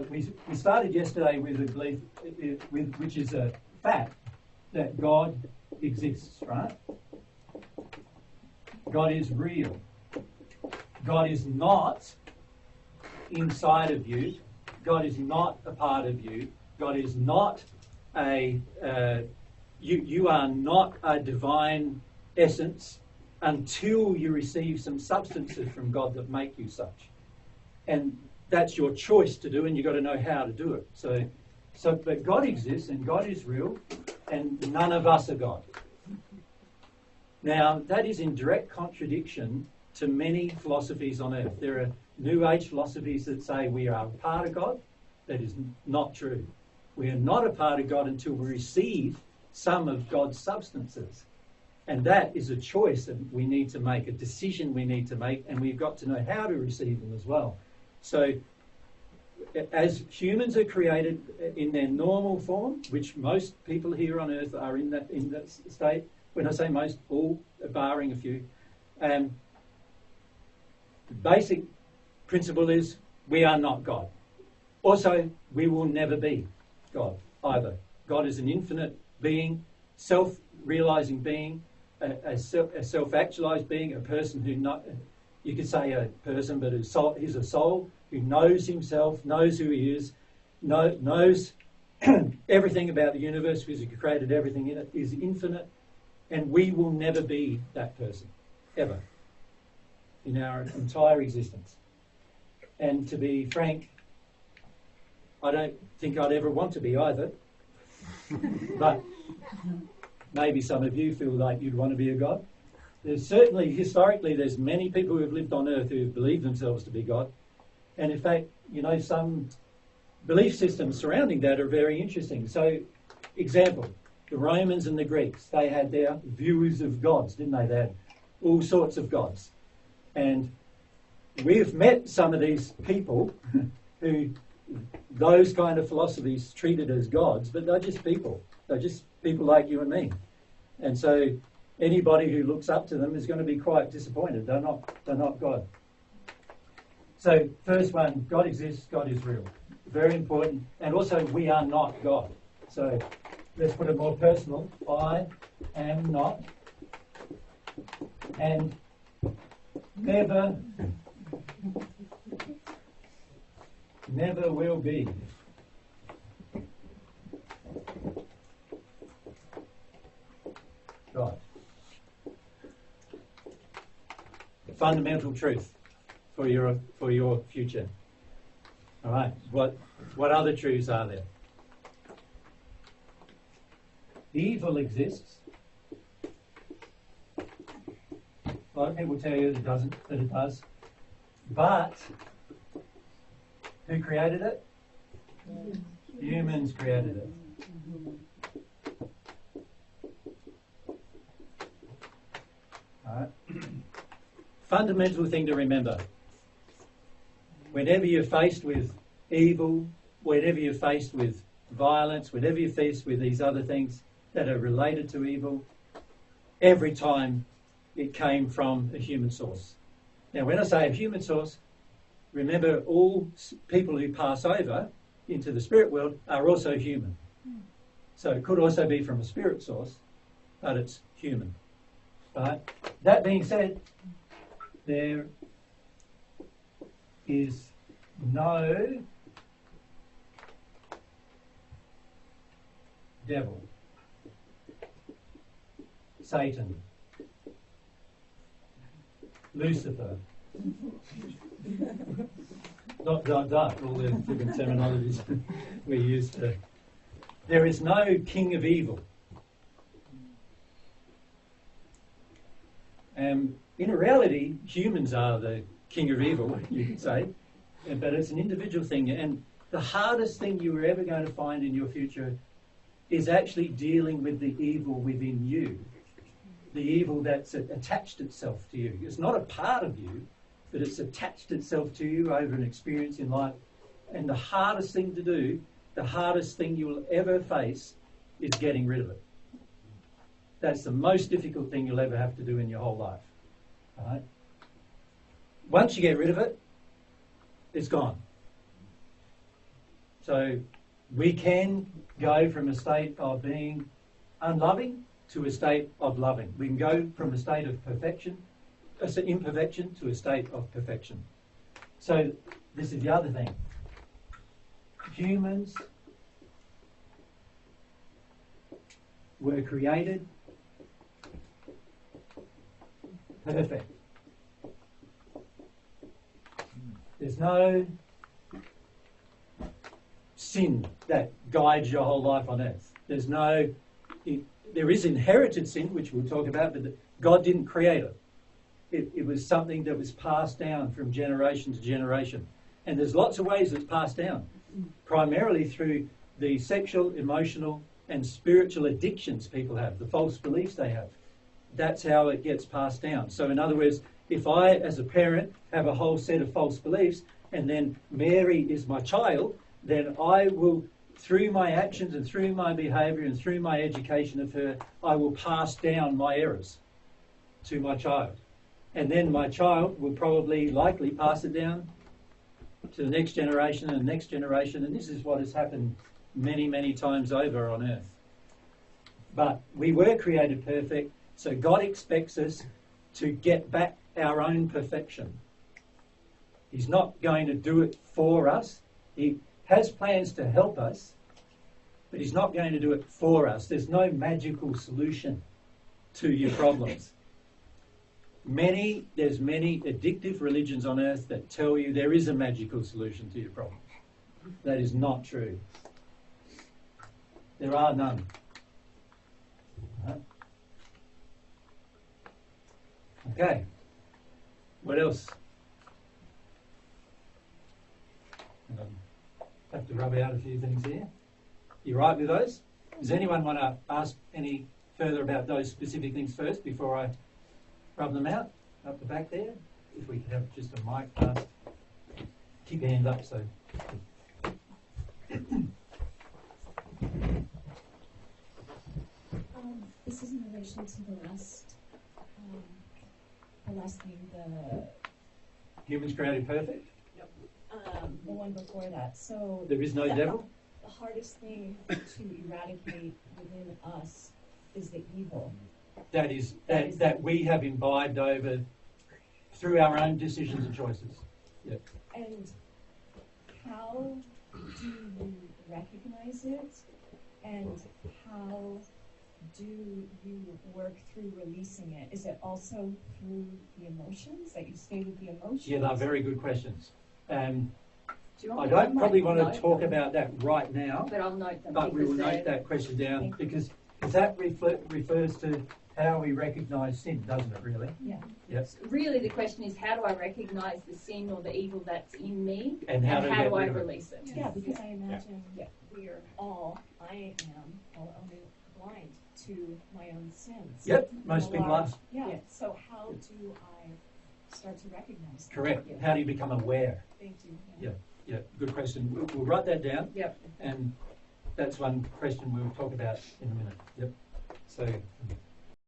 we started yesterday with a belief, which is a fact, that God exists, right? God is real. God is not inside of you. God is not a part of you. God is not you are not a divine essence until you receive some substances from God that make you such. And that's your choice to do, and you've got to know how to do it. But God exists, and God is real, and none of us are God. Now, that is in direct contradiction to many philosophies on earth. There are New Age philosophies that say we are a part of God. That is not true. We are not a part of God until we receive some of God's substances. And that is a choice that we need to make, a decision we need to make, and we've got to know how to receive them as well. So, as humans are created in their normal form, which most people here on earth are in that state, when I say most, all, barring a few, the basic principle is we are not God. Also, we will never be God either. God is an infinite being, self-realizing being, a self-actualized being, a person who you could say a person, but he's a soul who knows himself, knows who he is, knows everything about the universe because he created everything in it, is infinite, and we will never be that person, ever, in our entire existence. And to be frank, I don't think I'd ever want to be either, but maybe some of you feel like you'd want to be a God. There's certainly, historically, there's many people who have lived on earth who believe themselves to be God. And in fact, some belief systems surrounding that are very interesting. So, example, the Romans and the Greeks, they had their views of gods, didn't they? They had all sorts of gods. And we've met some of these people who those kind of philosophies treated as gods, but they're just people. They're just people like you and me. And so anybody who looks up to them is going to be quite disappointed. They're not God. So first one, God exists, God is real. Very important. And also we are not God. So let's put it more personal. I am not and never will be. God. Fundamental truth for your future. All right. What other truths are there? Evil exists. A lot of people tell you that it does. But who created it? Humans created it. All right. Fundamental thing to remember. Whenever you're faced with evil, whenever you're faced with violence, whenever you're faced with these other things that are related to evil, every time it came from a human source. Now, when I say a human source, remember all people who pass over into the spirit world are also human. So it could also be from a spirit source, but it's human. Right? That being said, there is no devil, Satan, Lucifer, all the different terminologies we use to. There is no king of evil. In reality, humans are the king of evil, you could say, but it's an individual thing. And the hardest thing you are ever going to find in your future is actually dealing with the evil within you, the evil that's attached itself to you. It's not a part of you, but it's attached itself to you over an experience in life. And the hardest thing to do, the hardest thing you will ever face is getting rid of it. That's the most difficult thing you'll ever have to do in your whole life. All right? Once you get rid of it, it's gone. So we can go from a state of being unloving to a state of loving. We can go from a state of perfection, imperfection, to a state of perfection. So this is the other thing. Humans were created perfect. There's no sin that guides your whole life on earth. There is inherited sin, which we'll talk about, but God didn't create it. It was something that was passed down from generation to generation. And there's lots of ways it's passed down, primarily through the sexual, emotional, and spiritual addictions people have, the false beliefs they have. That's how it gets passed down. So in other words, if I, as a parent, have a whole set of false beliefs, and then Mary is my child, then I will, through my actions and through my behaviour and through my education of her, I will pass down my errors to my child. And then my child will likely pass it down to the next generation and the next generation. And this is what has happened many, many times over on earth. But we were created perfect, so God expects us to get back our own perfection. He's not going to do it for us. He has plans to help us, but he's not going to do it for us. There's no magical solution to your problems. There's many addictive religions on earth that tell you there is a magical solution to your problems. That is not true. There are none. Okay. What else? I have to rub out a few things here. You right with those? Does anyone want to ask any further about those specific things first before I rub them out up the back there? If we could have just a mic pass. Keep your hand up so. This is in relation to the last thing, the Humans created perfect? the one before that. So There is no devil? The hardest thing to eradicate within us is the evil. That we have imbibed over through our own decisions and choices. Yep. And how do you recognize it? And how do you work through releasing it? Is it also through the emotions, that you stay with the emotions? Yeah, they're very good questions. I don't probably want to talk about that right now, but I'll note them. but we will note that question down because that refers to how we recognise sin, doesn't it, really? Yeah. Yes. Really, the question is, how do I recognise the sin or the evil that's in me, and how do I release it? Yeah, because I imagine I am blind to my own sins. Yep, most people are. Yeah. So how do I start to recognize that? Correct. How do you become aware? Thank you. Yeah, good question. We'll write that down. Yep. And that's one question we'll talk about in a minute. Yep. So